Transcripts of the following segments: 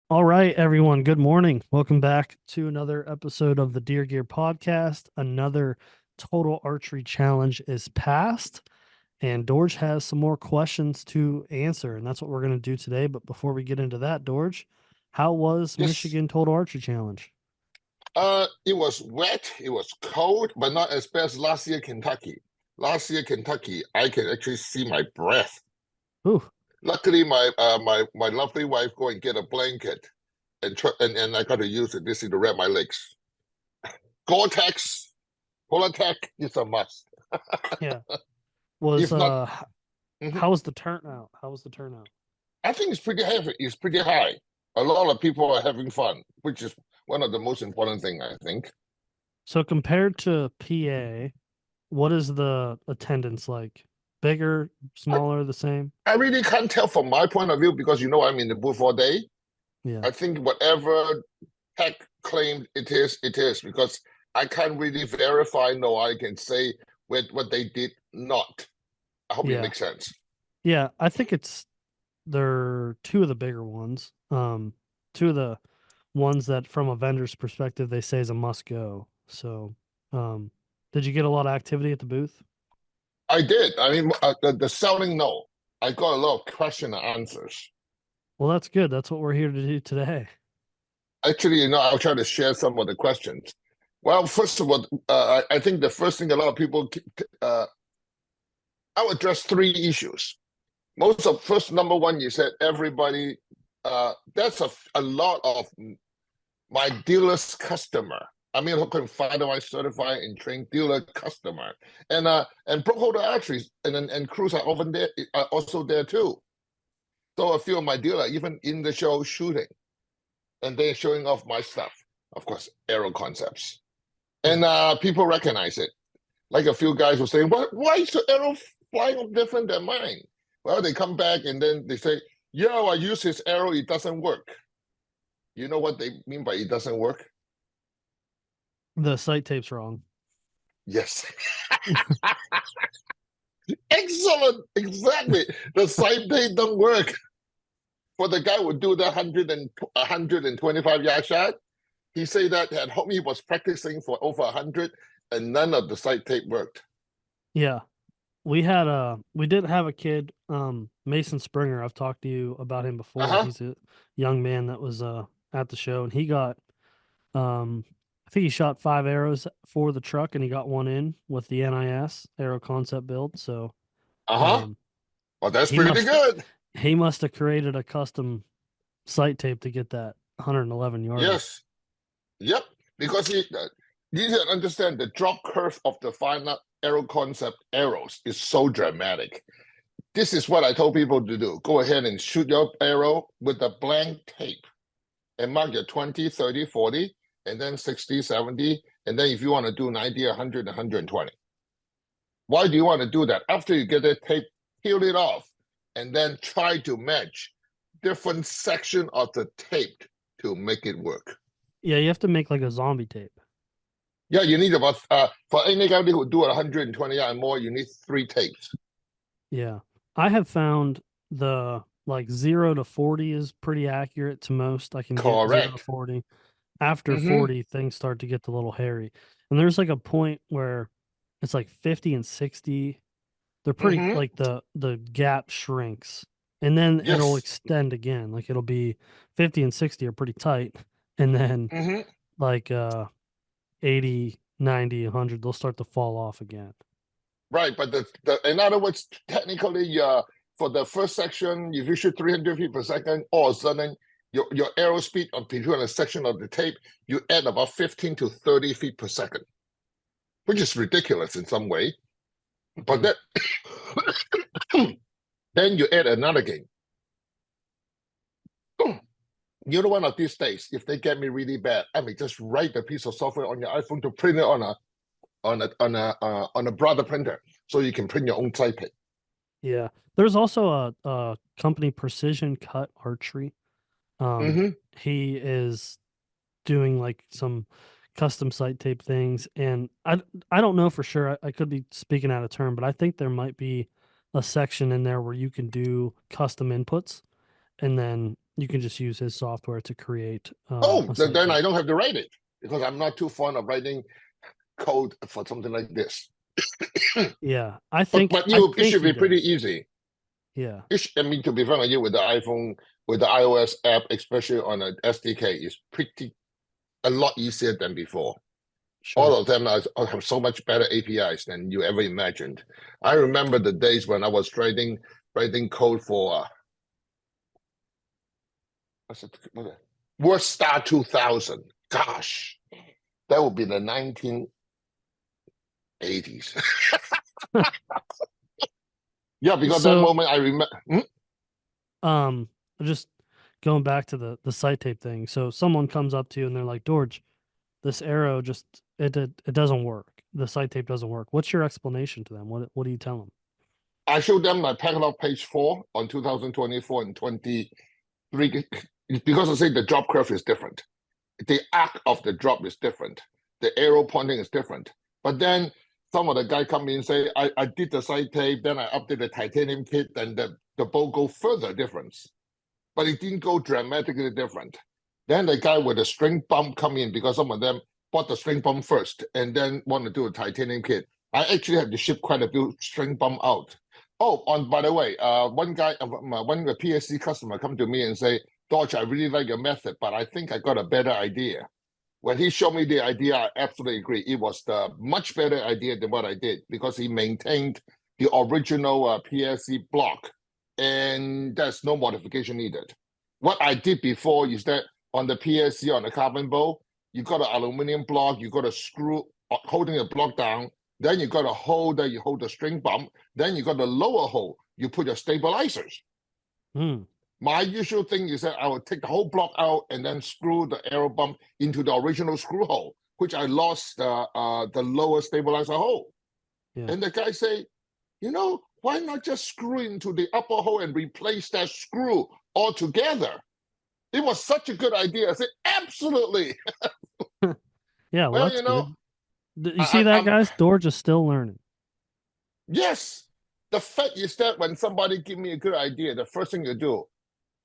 All right, everyone. Good morning. Welcome back to another episode of the Deer Gear podcast. Another total archery challenge is passed, and Dorge has some more questions to answer, and that's what we're going to do today. But before we get into that, Dorge, how was Yes. Michigan Total Archery Challenge? It was wet, it was cold, but not as bad as last year Kentucky. Last year Kentucky, I can actually see my breath. Ooh, Luckily, my lovely wife go and get a blanket and I got to use it this is to wrap my legs. Gore-Tex, Polartec is a must. yeah. Was If not, mhm. how was the turnout? How was the turnout? I think it's pretty heavy. It's pretty high. A lot of people are having fun, which is one of the most important thing, I think. So compared to PA, what is the attendance like? Bigger, smaller, the same? I really can't tell from my point of view because I'm in the booth all day. Yeah. I think whatever tech claimed it is because I can't really verify, no, I can say what they did not. I hope it Yeah. makes sense. Yeah, I think they're two of the bigger ones. Two of the ones that from a vendor's perspective they say is a must go. So, um, did you get a lot of activity at the booth? I did. I mean, the selling, no. I got a lot of question and answers. Well, that's good. That's what we're here to do today. Actually, I'll try to share some of the questions. Well, first of all, I think the first thing a lot of people, I'll address three issues. Most of first number one, you said everybody, that's a lot of my dealer's customer. I mean, who can Firenock certify and train dealer customer, and pro holder archeries and crews are often there, are also there too. So a few of my dealer even in the show shooting, and they're showing off my stuff. Of course, arrow concepts, Yeah. and people recognize it. Like a few guys were saying, "What? Why is the arrow flying different than mine?" Well, they come back and then they say, "Yo, I use his arrow, it doesn't work." You know what they mean by it doesn't work? The site tape's wrong. Yes. Excellent. Exactly. The side date don't work. For the guy who do the 125 yard shot, he said that at home he was practicing for over 100 and none of the side tape worked. Yeah. We did have a kid, Mason Springer. I've talked to you about him before. Uh-huh. He's a young man that was at the show, and he got I think he shot 5 arrows for the truck and he got one in with the NIS arrow concept build. So Uh-huh. um Well, that's he pretty must good. he must have created a custom sight tape to get that 111 yarder. Yes. Yep. Because you need to understand the drop curve of the final arrow concept arrows is so dramatic. This is what I told people to do. Go ahead and shoot your arrow with a blank tape and mark your 20, 30, 40, and then 60, 70. And then if you want to do 90, 100, 120. Why do you want to do that? After you get the tape, peel it off and then try to match different section of the tape to make it work. Yeah, you have to make like a zombie tape. Yeah, you need about, for any guy who do 120 and more, you need three tapes. Yeah. I have found the like 0 to 40 is pretty accurate to most. I can get 0 to Correct. 40. After Mm-hmm. 40, things start to get a little hairy. And there's like a point where it's like 50 and 60. They're pretty Mm-hmm. like the gap shrinks and then it'll Yes. extend again. Like it'll be 50 and 60 are pretty tight. And then Mm-hmm. like 80, 90, 100, they'll start to fall off again. Right, but in other words, technically, for the first section, if you shoot 300 feet per second, all of a sudden your arrow speed of between a section of the tape, you add about 15 to 30 feet per second, which is ridiculous in some way. But Mhm. that then you add another game. You know, one of these days, if they get me really bad, I may just write a piece of software on your iPhone to print it on a brother printer, so you can print your own type. Yeah. There's also a company Precision Cut Archery. Um, Mm-hmm. he is doing like some custom site tape things, and I don't know for sure. I could be speaking out of turn, but I think there might be a section in there where you can do custom inputs, and then You can just use his software to create Oh, a sight then tape. I don't have to write it because I'm not too fond of writing code for something like this. Yeah, But I it think should he be pretty does. easy. Yeah, I mean, to be frank with you, with the iPhone, with the iOS app, especially on an SDK, is pretty a lot easier than before. All sure. of them have so much better APIs than you ever imagined. I remember the days when I was writing code for what's it, Word Star 2000. Gosh, that would be the 1980s. Yeah, because that So, moment I remember. um, just going back to the sight tape thing. So someone comes up to you and they're like, Dorge, this arrow just it doesn't work. The sight tape doesn't work. What's your explanation to them? What do you tell them? I showed them my catalog page 4 on 2024 and 23 because I say the drop curve is different. The arc of the drop is different. The arrow pointing is different. But then some of the guy come in and say, I did the side tape, then I update the titanium kit, and the bow go further difference. But it didn't go dramatically different. Then the guy with the string bump come in because some of them bought the string bump first and then want to do a titanium kit. I actually had to ship quite a few string bump out. Oh, by the way, one PSC customer come to me and say, Dodge, I really like your method, but I think I got a better idea. When he showed me the idea, I absolutely agree. It was the much better idea than what I did because he maintained the original PSC block and there's no modification needed. What I did before is that on the PSC, on the carbon bow, you got an aluminum block, you got a screw holding the block down, then you got a hole that you hold the string bump, then you got the lower hole, you put your stabilizers. Hmm. My usual thing is that I would take the whole block out and then screw the arrow bump into the original screw hole, which I lost the lower stabilizer hole. Yeah. And the guy say, why not just screw into the upper hole and replace that screw altogether? It was such a good idea. I said, absolutely. Yeah, well, Well, that's good. You see I, that, I'm guys? Dorge is still learning. yes. The fact is that when somebody give me a good idea, the first thing you do,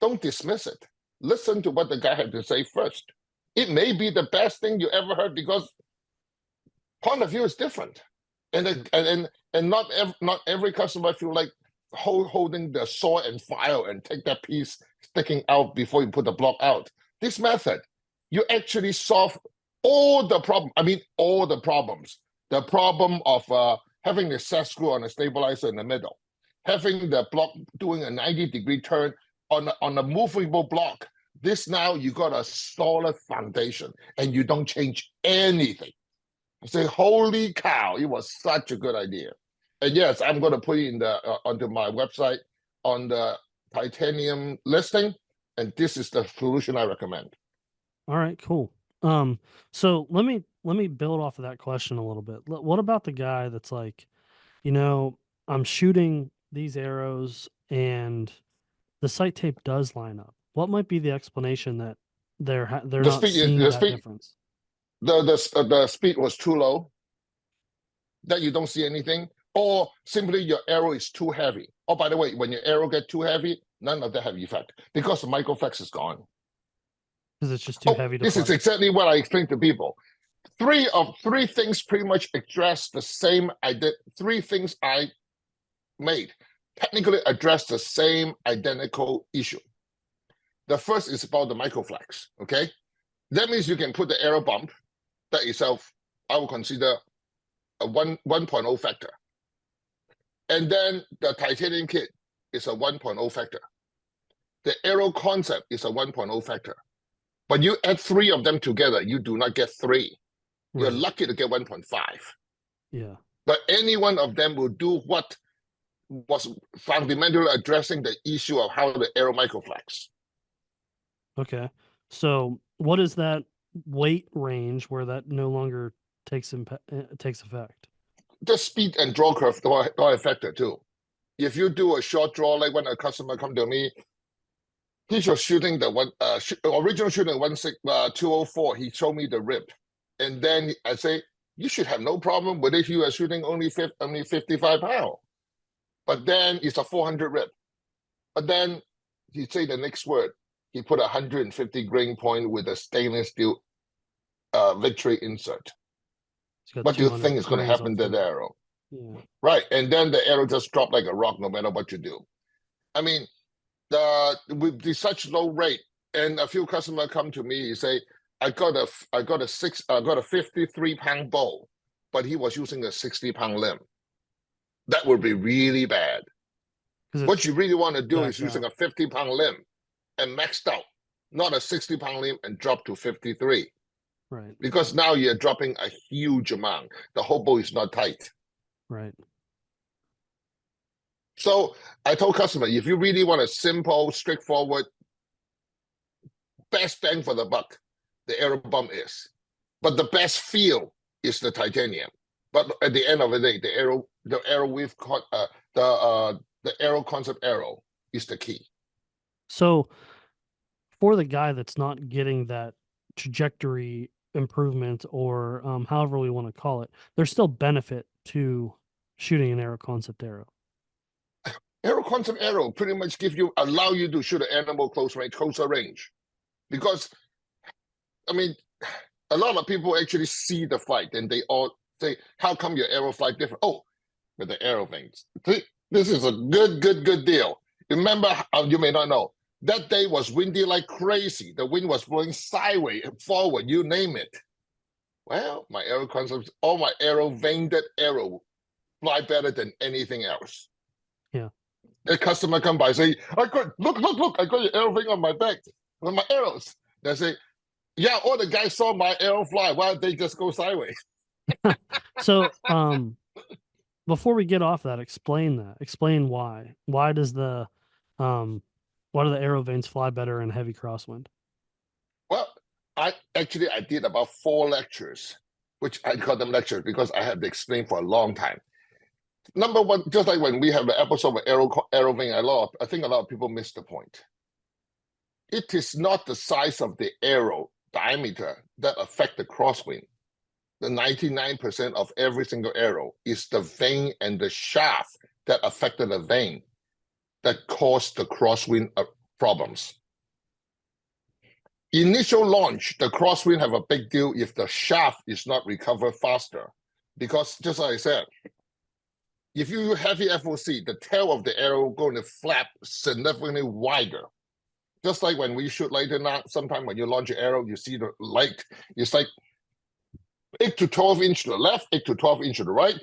don't dismiss it. Listen to what the guy had to say first. It may be the best thing you ever heard because point of view is different, and not every customer feel like holding the saw and file and take that piece sticking out before you put the block out. This method, you actually solve all the problem. I mean, all the problems. The problem of having the set screw on a stabilizer in the middle, having the block doing a 90-degree turn on a movable block. This now you got a solid foundation and you don't change anything. I say, holy cow, it was such a good idea. And yes, I'm going to put it in onto my website on the titanium listing. And this is the solution I recommend. All right, cool. So let me build off of that question a little bit. What about the guy that's like, I'm shooting these arrows and the sight tape does line up. What might be the explanation that they're The not speed, seeing the that speed, difference? the speed was too low that you don't see anything, or simply your arrow is too heavy. Oh, by the way, when your arrow get too heavy, none of that have effect because the microflex is gone. Because it's just too Oh, heavy to this is fight. exactly what I explained to people. Three things pretty much address the same. I did 3 things I made technically address the same identical issue. The first is about the microflex. Okay, that means you can put the arrow bump that itself I will consider a 1.0 factor, and then the titanium kit is a 1.0 factor. The arrow concept is a 1.0 factor. But you add 3 of them together, you do not get 3. You're Right. lucky to get 1.5. Yeah. But any one of them will do what was fundamentally addressing the issue of how the arrow microflex. Okay. So what is that weight range where that no longer takes effect? The speed and draw curve are affected too. If you do a short draw, like when a customer come to me, he's just shooting the original shooting 204. He showed me the rip, and then I say you should have no problem with it. You are shooting only 55 pounds, but then it's a 400 rip. But then he say the next word. he put 150 grain point with a stainless steel victory insert. What do you think is going to happen to the arrow? Yeah. Right, and then the arrow just dropped like a rock no matter what you do. I mean, with such low rate, and a few customers come to me, he say, I got a 53-pound bow, but he was using a 60-pound limb. That would be really bad. What you really want to do is using a 50-pound limb and maxed out, not a 60-pound limb and drop to 53. Right. Because now you're dropping a huge amount. The whole bow is not tight. Right. So I told customers, if you really want a simple, straightforward, best bang for the buck, the arrow bump is. But the best feel is the titanium. But at the end of the day, the arrow we've caught, the arrow concept arrow is the key. So for the guy that's not getting that trajectory improvement, or however we want to call it, there's still benefit to shooting an arrow concept arrow. Arrow concept arrow pretty much allow you to shoot an animal closer range. Because, I mean, a lot of people actually see the flight and they all say, how come your arrow flight different? Oh, with the arrow things. This is a good deal. Remember, you may not know, that day was windy like crazy. The wind was blowing sideways, forward, you name it. Well, my arrow concepts, all my veined arrow fly better than anything else. Yeah. A customer come by, say, look, I got your arrow vein on my back with my arrows. They say, yeah, all the guys saw my arrow fly. Why don't they just go sideways? So, before we get off that, explain why. Why do the arrow veins fly better in heavy crosswind? Well, I did about 4 lectures, which I call them lectures because I had to explain for a long time. Number one, just like when we have an episode of arrow vein, I think a lot of people miss the point. It is not the size of the arrow diameter that affect the crosswind. The 99% of every single arrow is the vein and the shaft that affected the vein that caused the crosswind problems. Initial launch, the crosswind have a big deal if the shaft is not recovered faster. Because just like I said, if you use heavy FOC, the tail of the arrow going to flap significantly wider. Just like when we shoot later now, sometimes when you launch an arrow, you see the light, it's like 8 to 12 inch to the left, 8 to 12 inch to the right,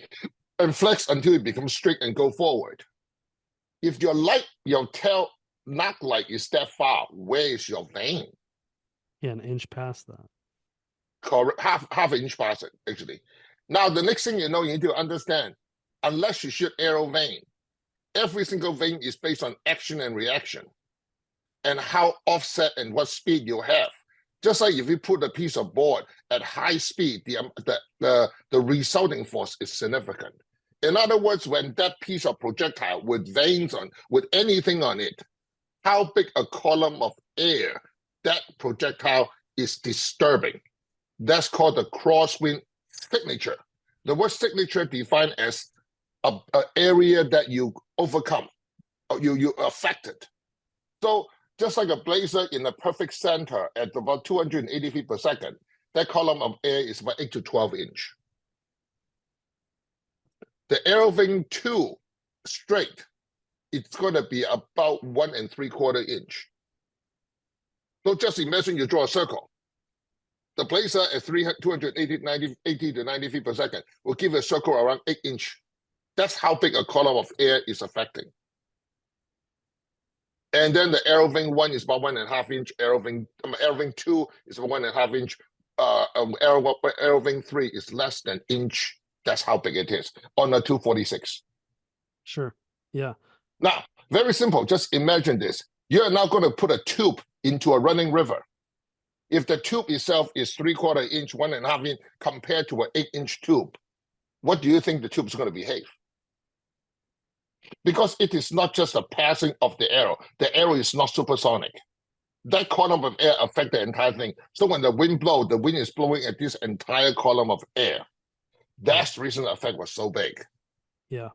and flex until it becomes straight and go forward. If your tail knock light is that far, where is your vein? Yeah, an inch past that. Correct, half inch past it, actually. Now, the next thing you know, you need to understand, unless you shoot arrow vein, every single vein is based on action and reaction and how offset and what speed you have. Just like if you put a piece of board at high speed, the resulting force is significant. In other words, when that piece of projectile with veins on, with anything on it, how big a column of air that projectile is disturbing. That's called the crosswind signature. The word signature defined as an area that you overcome, or you affected. So just like a blazer in the perfect center at about 280 feet per second, that column of air is about 8 to 12 inch. The arrow vein 2 straight, it's going to be about 1 3/4 inch. So just imagine you draw a circle. The blazer at 280 to 90 feet per second will give a circle around 8 inch. That's how big a column of air is affecting. And then the arrow vein 1 is about 1.5 inch. Arrow vein 2 is about 1.5 inch. Arrow vein 3 is less than inch. That's how big it is on a 246. Sure. Yeah. Now, very simple. Just imagine this. You're now going to put a tube into a running river. If the tube itself is 3/4 inch, 1.5 inch, compared to an 8-inch tube, what do you think the tube is going to behave? Because it is not just a passing of the arrow. The arrow is not supersonic. That column of air affects the entire thing. So when the wind blows, the wind is blowing at this entire column of air. That's the reason the effect was so big. Yeah.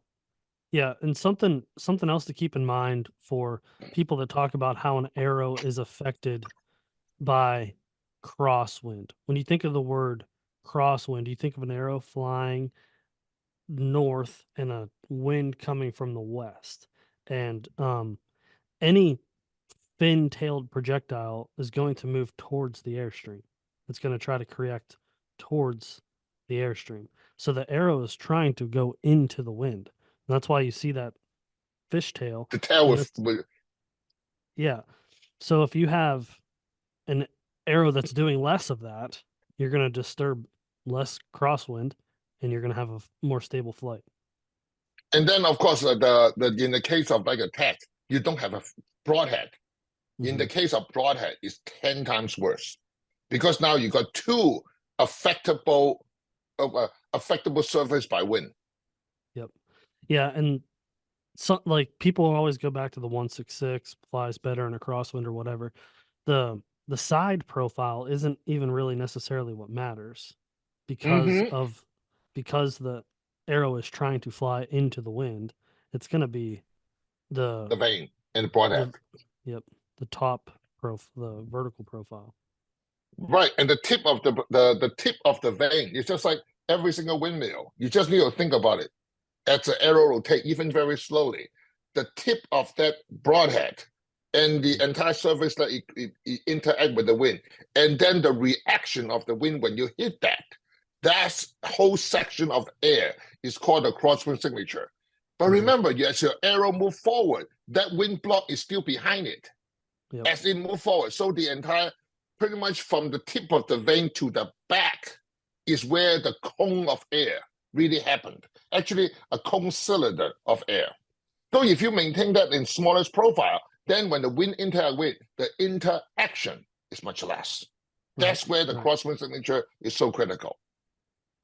Yeah, and something else to keep in mind for people that talk about how an arrow is affected by crosswind. When you think of the word crosswind, you think of an arrow flying north and a wind coming from the west. And any fin-tailed projectile is going to move towards the airstream. It's going to try to correct towards the airstream. So the arrow is trying to go into the wind. And that's why you see that fishtail. The tail And it's with yeah. So if you have an arrow that's doing less of that, you're going to disturb less crosswind and you're going to have a more stable flight. and then of course the in the case of like a TAC, you don't have a broadhead. In the case of broadhead, it's 10 times worse because now you got two affectable affectable surface by wind. Yep. Yeah, and so like people always go back to the 166 flies better in a crosswind or whatever. The side profile isn't even really necessarily what matters because Mm-hmm. of because the arrow is trying to fly into the wind. It's going to be the The vane and the broadhead. the yep, the top the vertical profile. Right. And the tip of the tip of the vane is just like every single windmill. You just need to think about it. As the arrow rotate, even very slowly, the tip of that broadhead and the entire surface that it interact with the wind, and then the reaction of the wind when you hit that, that whole section of air is called a crosswind signature. But remember, as your arrow move forward, that wind block is still behind it. Yep. As it move forward, so the entire, pretty much from the tip of the vane to the back, is where the cone of air really happened. Actually, a cone cylinder of air. So if you maintain that in smallest profile, then when the wind interact with, the interaction is much less. That's where the crosswind signature is so critical.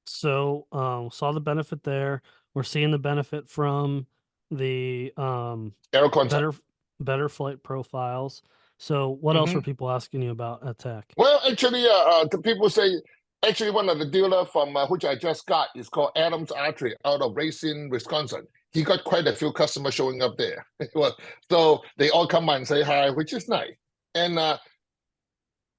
So saw the benefit there. We're seeing the benefit from the Aero concept. better flight profiles. So what else were people asking you about at TAC? Well, actually, the people say, actually, one of the dealer from which I just got is called Adams Archery out of Racine, Wisconsin. He got quite a few customers showing up there. Well, so they all come by and say hi, which is nice. And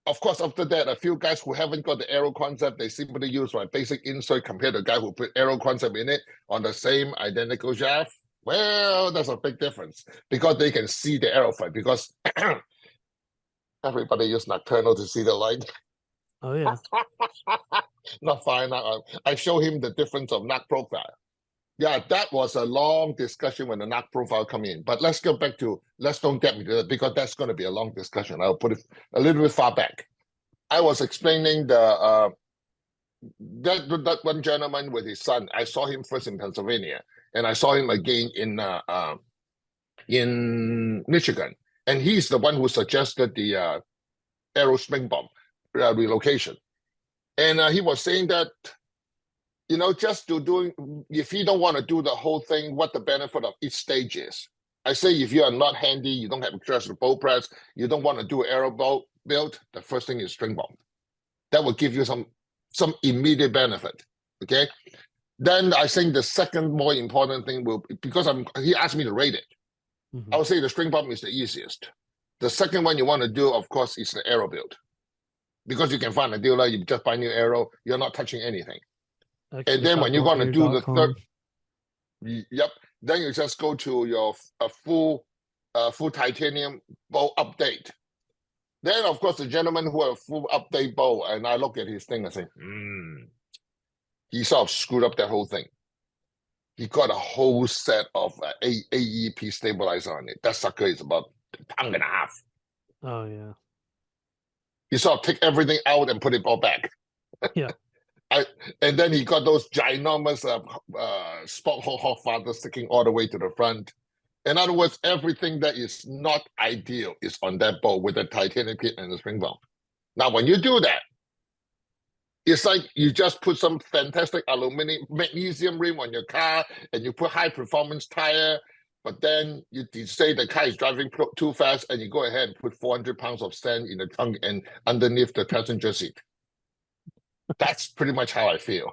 of course, after that, a few guys who haven't got the arrow concept, they simply use my basic insert compared to the guy who put arrow concept in it on the same identical shaft. Well, that's a big difference because they can see the arrow flight because everybody use nocturnal to see the light. Oh yeah. Not fine. I show him the difference of knock profile. Yeah, that was a long discussion when the knock profile come in. But let's go back to, let's don't get me to that because that's going to be a long discussion. I'll put it a little bit far back. I was explaining that one gentleman with his son. I saw him first in Pennsylvania, and I saw him again in Michigan. And he's the one who suggested the arrow spring bomb relocation. And he was saying that, just to doing, if you don't want to do the whole thing, what the benefit of each stage is. I say if you are not handy, you don't have access to bow press, you don't want to do arrow bow build, the first thing is string bomb. That will give you some immediate benefit. Okay. Then I think the second more important thing will, because he asked me to rate it. I would say the string bomb is the easiest. The second one you want to do, of course, is the arrow build. Because you can find a dealer, you just buy new arrow, you're not touching anything. And then when you're going to do the third, yep, then you just go to your full titanium bow update. Then, of course, the gentleman who have full update bow, and I look at his thing and say, he sort of screwed up that whole thing. He got a whole set of AEP stabilizer on it. That sucker is about a pound and a half. Oh yeah. He sort of take everything out and put it all back. Yeah. And then he got those ginormous spot hole hog fathers sticking all the way to the front. In other words, everything that is not ideal is on that bow with the titanium kit and the spring bomb. Now, when you do that, it's like you just put some fantastic aluminum magnesium rim on your car and you put high performance tire, but then you say the car is driving too fast and you go ahead and put 400 pounds of sand in the trunk and underneath the passenger seat. That's pretty much how I feel.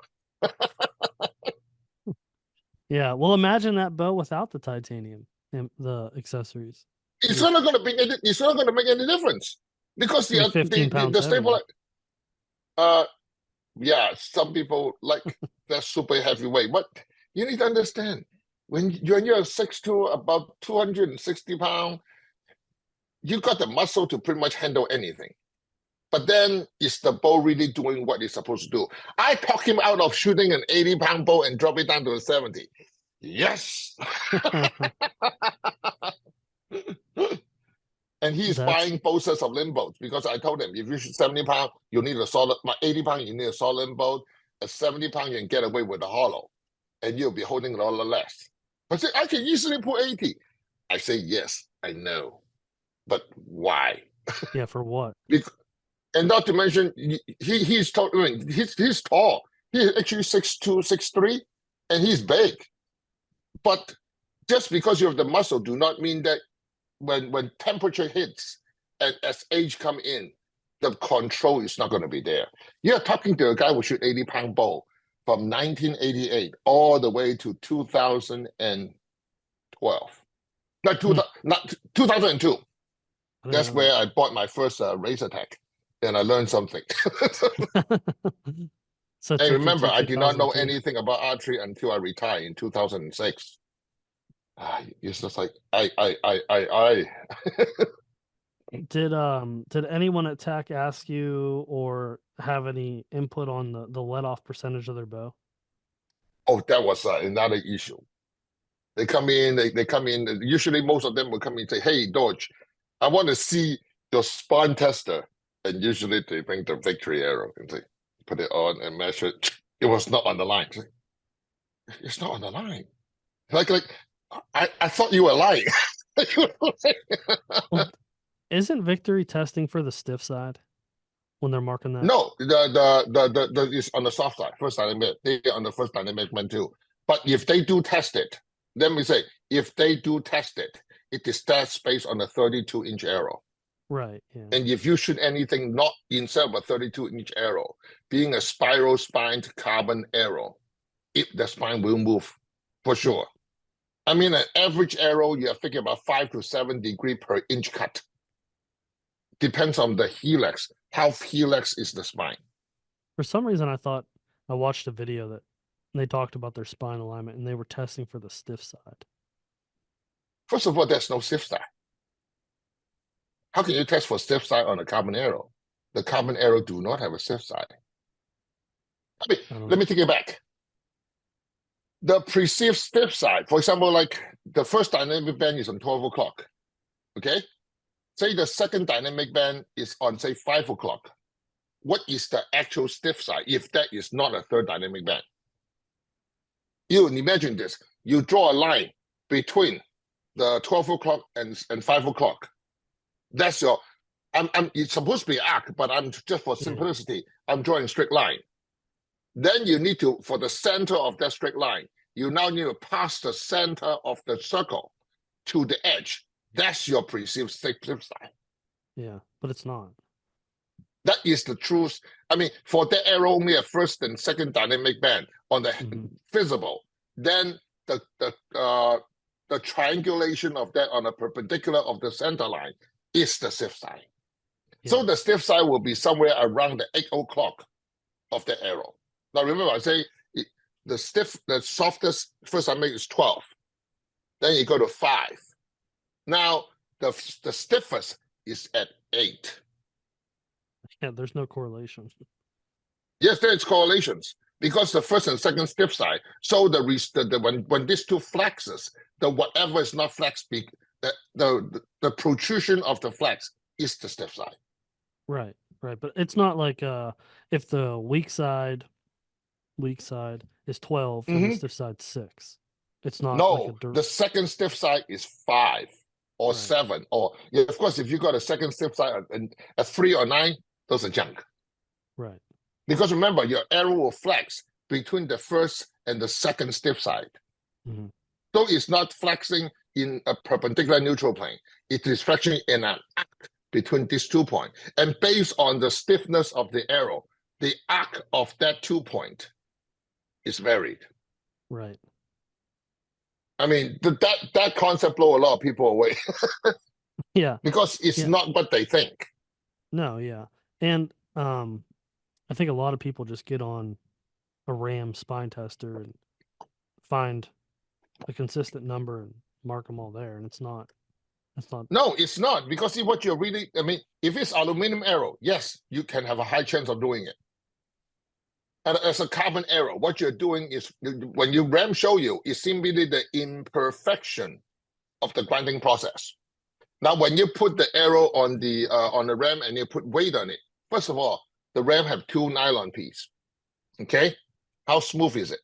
Yeah. Well, imagine that bow without the titanium and the accessories. It's You're not going to be. It's not going to make any difference because you're 15 pounds the heavier. stabilizer. Yeah, some people like that super heavyweight, but you need to understand when you're 6'2", about 260 pounds, you got the muscle to pretty much handle anything. But then is the bow really doing what it's supposed to do? I talk him out of shooting an 80-pound bow and drop it down to a 70. Yes. And he's That's buying both sets of limb bolts because I told him if you shoot 70 pounds, you need a solid, 80 pounds, you need a solid limb bolt. At 70 pounds, you can get away with a hollow and you'll be holding a lot less. But say, I can easily pull 80. I say, yes, I know. But why? yeah. For what? Because, and not to mention, he's tall. I mean, he's tall. He's actually 6'2", 6'3", and he's big. But just because you have the muscle, do not mean that when temperature hits and as age come in, the control is not going to be there. You're talking to a guy who shoot 80-pound bow from 1988 all the way to 2012. Hmm. Not 2002. I didn't That's know where I bought my first razor tech, and I learned something. that. So it And took you remember, to I did not know 2002. anything about archery until I retired in 2006. It's just like I. Did anyone at TAC ask you or have any input on the let off percentage of their bow? Oh, that was another issue. They come in, they come in. Usually, most of them will come in and say, "Hey, Dorge, I want to see your spawn tester." And usually, they bring the victory arrow and say, put it on and measure it. It was not on the line. It's not on the line. Like I thought you were lying. Well, isn't victory testing for the stiff side when they're marking that? No, the is on the soft side. First dynamic, they on the first dynamic man too. But if they do test it, let me say, if they do test it, it is test based on a 32-inch arrow. Right. Yeah. And if you shoot anything not inside of a 32-inch arrow, being a spiral spined carbon arrow, the spine will move for sure. I mean, an average arrow, you're thinking about 5 to 7 degrees per inch cut. Depends on the helix. How helix is the spine? For some reason, I thought I watched a video that they talked about their spine alignment and they were testing for the stiff side. First of all, there's no stiff side. How can you test for stiff side on a carbon arrow? The carbon arrow do not have a stiff side. I mean, I don't let know. me take it back. The perceived stiff side, for example, like the first dynamic band is on 12 o'clock. Okay? Say the second dynamic band is on, say, 5 o'clock. What is the actual stiff side if that is not a third dynamic band? You imagine this. You draw a line between the 12 o'clock and 5 o'clock. That's your, it's supposed to be arc, but I'm just for Yeah. simplicity, I'm drawing a straight line. Then you need to, for the center of that straight line, you now need to pass the center of the circle to the edge. That's your perceived stiff side. Yeah. But it's not. That is the truth. I mean, for the arrow, only a first and second dynamic band on the visible. Then the triangulation of that on a perpendicular of the center line is the stiff side. Yeah. So the stiff side will be somewhere around the 8 o'clock of the arrow. Now remember, I say the softest first dynamic is 12. Then you go to 5. Now the stiffest is at 8. Yeah. There's no correlation. Yes, there's correlations because the first and second stiff side. So when these two flexes, the whatever is not flex, the protrusion of the flex is the stiff side. Right. Right. But it's not like if the weak side is 12 and the stiff side's 6. It's not like a No, the second stiff side is 5 or Right. 7, or yeah, of course, if you got a second stiff side and a 3 or 9, those are junk. Right. Because remember, your arrow will flex between the first and the second stiff side. So it's not flexing in a perpendicular neutral plane. It is flexing in an arc between these 2 points. And based on the stiffness of the arrow, the arc of that 2 point is varied. Right. I mean, that concept blow a lot of people away Yeah. because it's Yeah. not what they think. No, yeah. And I think a lot of people just get on a RAM spine tester and find a consistent number and mark them all there, and it's not. It's not. No, it's not because see what you're really. I mean, if it's aluminum arrow, yes, you can have a high chance of doing it. And as a carbon arrow, what you're doing is when you RAM show you, it's simply the imperfection of the grinding process. Now, when you put the arrow on the RAM and you put weight on it, first of all, the RAM have 2 nylon pieces. Okay, how smooth is it?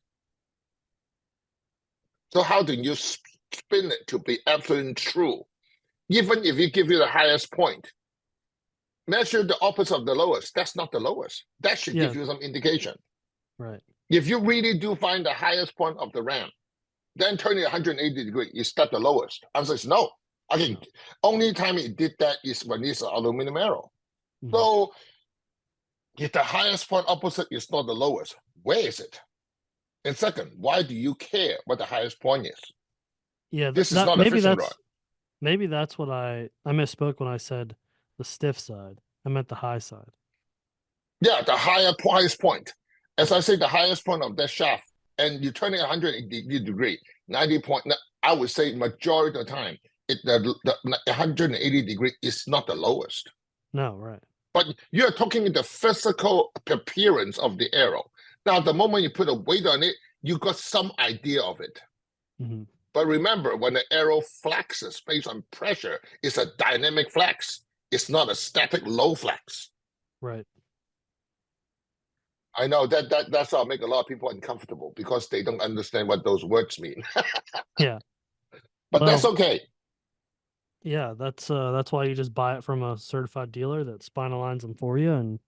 So how do you spin it to be absolutely true? Even if you give you the highest point, measure the opposite of the lowest. That's not the lowest. That should give you some indication. Right. If you really do find the highest point of the RAM, then turn it 180 degrees. Is that the lowest? Answer is no. I think only time it did that is when it's an aluminum arrow. So if the highest point opposite is not the lowest, where is it? And second, why do you care what the highest point is? Yeah, this is not a fishing rod. Maybe that's what I misspoke when I said the stiff side. I meant the high side. Yeah, the highest point. As I say, the highest point of that shaft, and you turn it 180 degree, 90 point. I would say majority of the time, the 180 degree is not the lowest. No, right. But you're talking the physical appearance of the arrow. Now, the moment you put a weight on it, you got some idea of it. But remember, when the arrow flexes based on pressure, it's a dynamic flex. It's not a static low flex. Right. I know that's how make a lot of people uncomfortable because they don't understand what those words mean. Yeah. But that's okay. Yeah, that's why you just buy it from a certified dealer that spinal lines them for you, and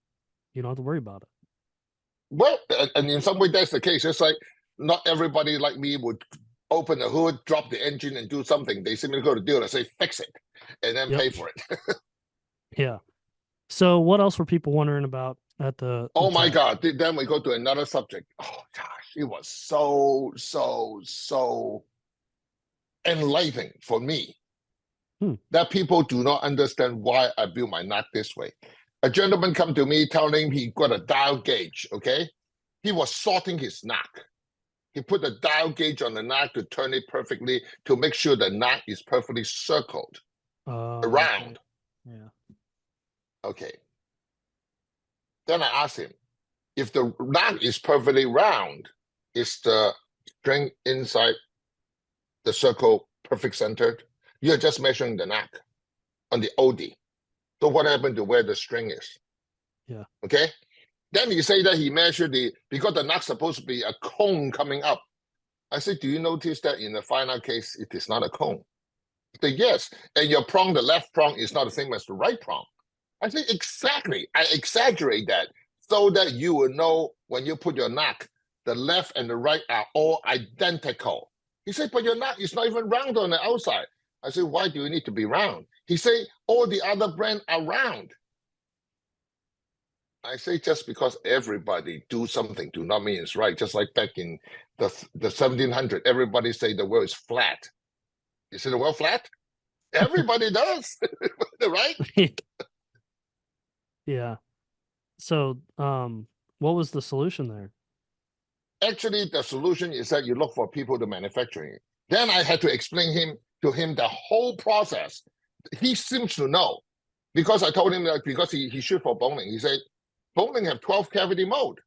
you don't have to worry about it. Well, and in some way that's the case. It's like not everybody like me would open the hood, drop the engine, and do something. They simply go to the dealer and say fix it, and then pay for it. Yeah. So what else were people wondering about at the Oh my TAC? God. Then we go to another subject. Oh gosh, it was so enlightening for me that people do not understand why I build my knot this way. A gentleman come to me telling he got a dial gauge, okay? He was sorting his knot. He put a dial gauge on the knot to turn it perfectly to make sure the knot is perfectly circled around. Yeah. Okay. Then I asked him, if the knot is perfectly round, is the string inside the circle perfect centered? You're just measuring the knot on the OD. So what happened to where the string is? Yeah. Okay. Then he say that he measured because the knot's supposed to be a cone coming up. I said, do you notice that in the Firenock case, it is not a cone? He said, yes. And your prong, the left prong, is not the same as the right prong. I said, exactly. I exaggerate that so that you will know when you put your knot, the left and the right are all identical. He said, but your knot is not even round on the outside. I said, why do you need to be round? He said, all the other brands are round. I say just because everybody do something do not mean it's right. Just like back in the 1700, everybody say the world is flat. You say the world flat? Everybody does, right? Yeah. So, what was the solution there? Actually, the solution is that you look for people to manufacturing it. Then I had to explain to him the whole process. He seems to know because I told him that because he shoot for bowling. He said, bowling have 12 cavity mode.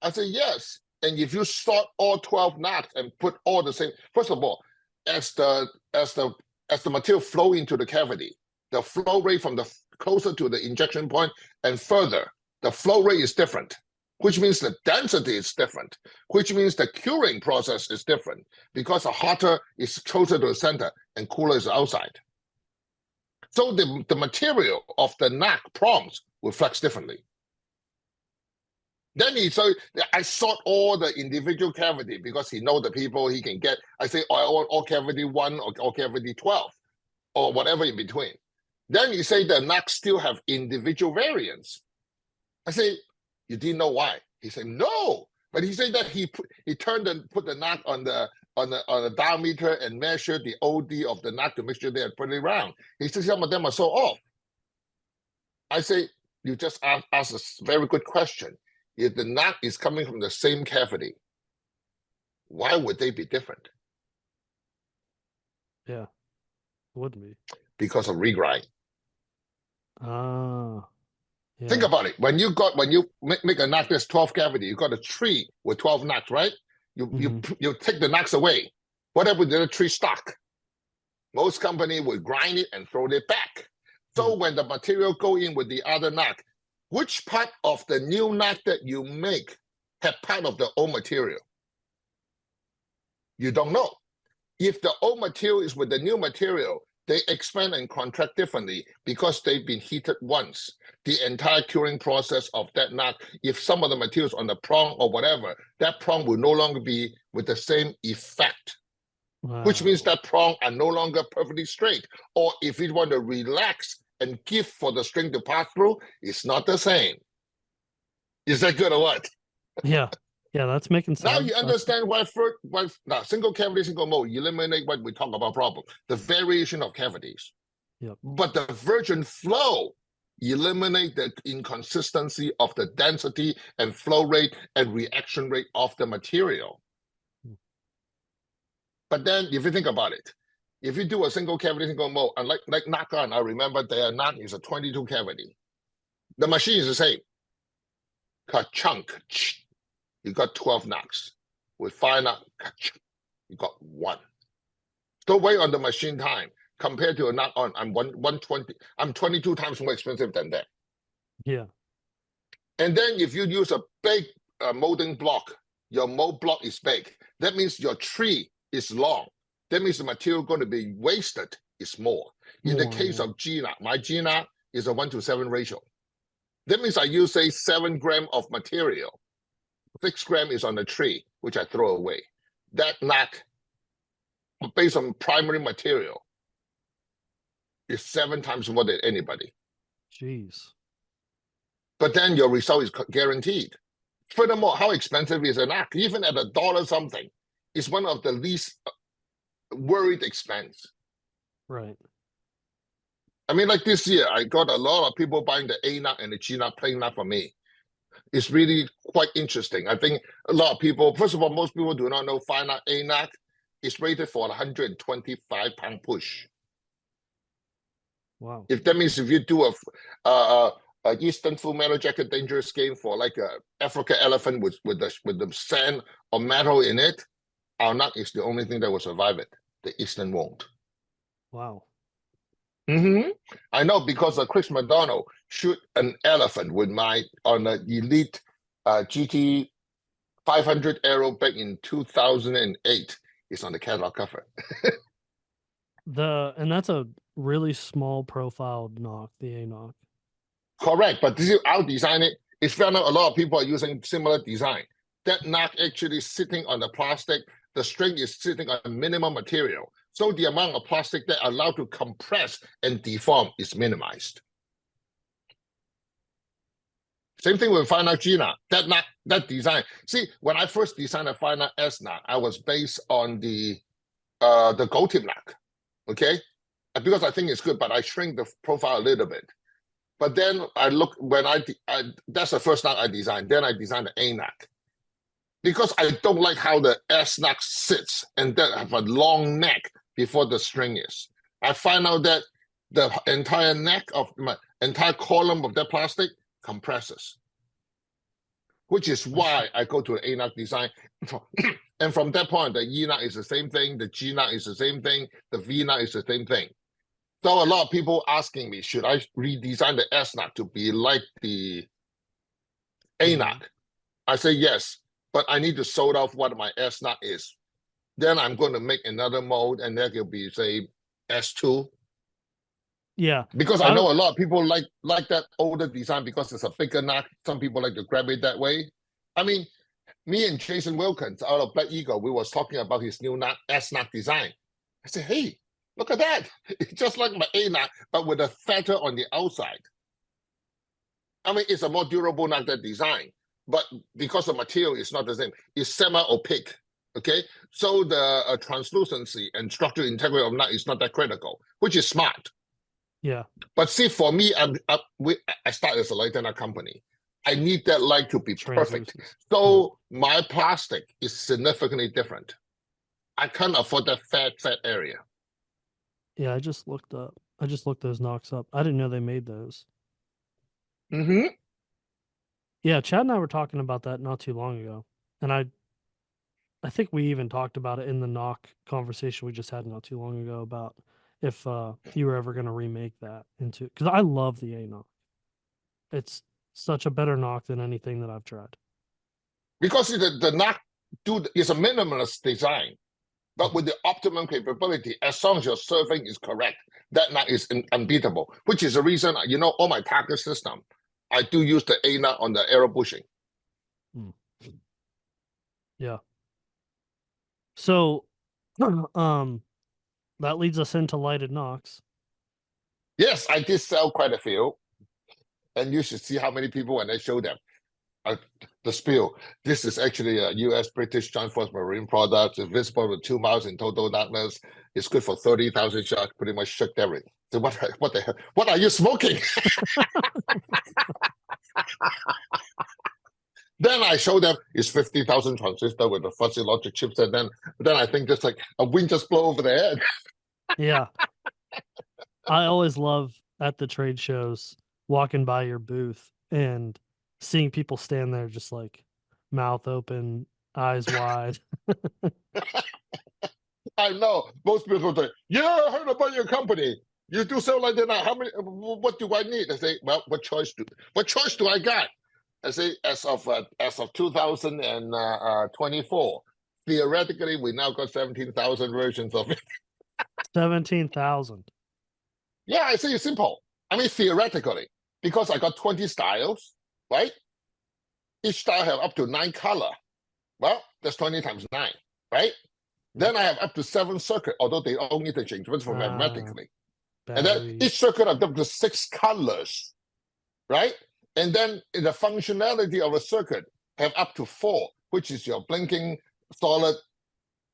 I said, yes. And if you sort all 12 knots and put all the same, first of all, as the material flow into the cavity, the flow rate from the closer to the injection point and further, the flow rate is different, which means the density is different, which means the curing process is different because the hotter is closer to the center and cooler is outside. So the material of the knot prongs will flex differently. Then I sort all the individual cavity because he know the people he can get. I say, oh, I want all cavity 1 or cavity 12 or whatever in between. Then he say the knot still have individual variants. I say, you didn't know why? He said, no. But he said that he put the knot on on a diameter and measure the OD of the nut to make sure they are pretty round. He says some of them are so off. I say, you just ask a very good question. If the nut is coming from the same cavity, why would they be different? Yeah, wouldn't be. Because of regrind. Ah, yeah. Think about it. When you make a nut that's 12 cavity, you got a tree with 12 nuts, right? You take the nuts away. What happened to the tree stock? Most company would grind it and throw it back. So when the material go in with the other nut, which part of the new nut that you make have part of the old material? You don't know. If the old material is with the new material, they expand and contract differently because they've been heated once. The entire curing process of that nut, if some of the materials on the prong or whatever, that prong will no longer be with the same effect. Wow. Which means that prong are no longer perfectly straight. Or if you want to relax and give for the string to pass through, it's not the same. Is that good or what? Yeah. Yeah, that's making sense. Now you understand why now single cavity, single mode, eliminate what we talk about problem, the variation of cavities. Yep. But the virgin flow eliminate the inconsistency of the density and flow rate and reaction rate of the material. But then if you think about it, if you do a single cavity, single mode, and like knock-on, I remember their knock is a 22 cavity. The machine is the same. Ka-chunk. You got 12 knocks. With Firenock, you got 1. So wait on the machine time compared to a knock-on. I'm 120. I'm 22 times more expensive than that. Yeah. And then if you use a big molding block, your mold block is big. That means your tree is long. That means the material going to be wasted is more. In the case of G-knot, my G-knot is a 1:7 ratio. That means I use, say, 7 grams of material. 6 grams is on the tree, which I throw away. That knot, based on primary material, is 7 times more than anybody. Jeez. But then your result is guaranteed. Furthermore, how expensive is a knot? Even at $1 something, it's one of the least worried expense. Right. I mean, like this year, I got a lot of people buying the A knot and the G knot plain knot from me. It's really quite interesting. I think a lot of people, first of all, most people do not know Firenock A knot is rated for 125-pound push. Wow. If that means if you do a Eastern Full Metal Jacket dangerous game for like a Africa elephant with the sand or metal in it, our knot is the only thing that will survive it. The Eastern won't. Wow. I know because Chris McDonald shoot an elephant with on an Elite GT 500 arrow back in 2008. It's on the catalog cover. And that's a really small profile knock, the A knock. Correct, but this is I'll design it. It's found out a lot of people are using similar design. That knock actually sitting on the plastic. The string is sitting on a minimum material. So the amount of plastic that are allowed to compress and deform is minimized. Same thing with Firenock G knot. That design. See, when I first designed a Firenock S knot, I was based on the gold tip knot. Okay, because I think it's good, but I shrink the profile a little bit. But then I look when that's the first knot I designed. Then I designed the A knot. Because I don't like how the S knot sits and then have a long neck before the string is. I find out that the entire neck of my entire column of that plastic compresses, which is why I go to the A knot design. And from that point, the E knot is the same thing, the G knot is the same thing, the V knot is the same thing. So a lot of people asking me, should I redesign the S knot to be like the A knot? I say yes. But I need to sort out what my S knot is. Then I'm going to make another mold, and that will be, say, S2. Yeah. Because I know a lot of people like that older design because it's a bigger knot. Some people like to grab it that way. I mean, me and Jason Wilkins out of Black Eagle, we was talking about his new S knot design. I said, hey, look at that. It's just like my A knot, but with a feather on the outside. I mean, it's a more durable knot, that design. But because the material is not the same, it's semi-opaque, Okay, so the translucency and structural integrity of nut is not that critical, which is smart. Yeah. But see, for me, I started as a light nut company. I need that light to be perfect. So my plastic is significantly different. I can't afford that fat area. Yeah, I just looked those nocks up. I didn't know they made those. Mm-hmm. Yeah, Chad and I were talking about that not too long ago. And I think we even talked about it in the knock conversation we just had not too long ago about if you were ever going to remake that into, because I love the A knock. It's such a better knock than anything that I've tried. Because the knock is a minimalist design, but with the optimum capability, as long as your serving is correct, that knock is unbeatable, which is the reason, all my target system, I do use the A knock on the arrow bushing. Yeah. So, that leads us into lighted nocks. Yes, I did sell quite a few. And you should see how many people when I show them the spiel. This is actually a U.S. British Joint Force Marine product. It's visible with 2 miles in total darkness. It's good for 30,000 shots. Pretty much shook everything. So what the hell? What are you smoking? Then I show them it's 50,000 transistor with a fuzzy logic chips, and then I think just like a wind just blow over their head. Yeah. I always love at the trade shows walking by your booth and seeing people stand there just like mouth open, eyes wide. I know most people say, "Yeah, I heard about your company. You do sell like that. How many? What do I need?" I say, "Well, what choice do I got?" I say, as of 2024, theoretically, we now got 17,000 versions of it. 17,000. Yeah, I say it's simple. I mean, theoretically, because I got 20 styles, right? Each style have up to 9 color. Well, that's 20 times 9, right? Then I have up to 7 circuit, although they all interchange for mathematically. And then each circuit have up to 6 colors, right? And then the functionality of a circuit have up to 4, which is your blinking, solid,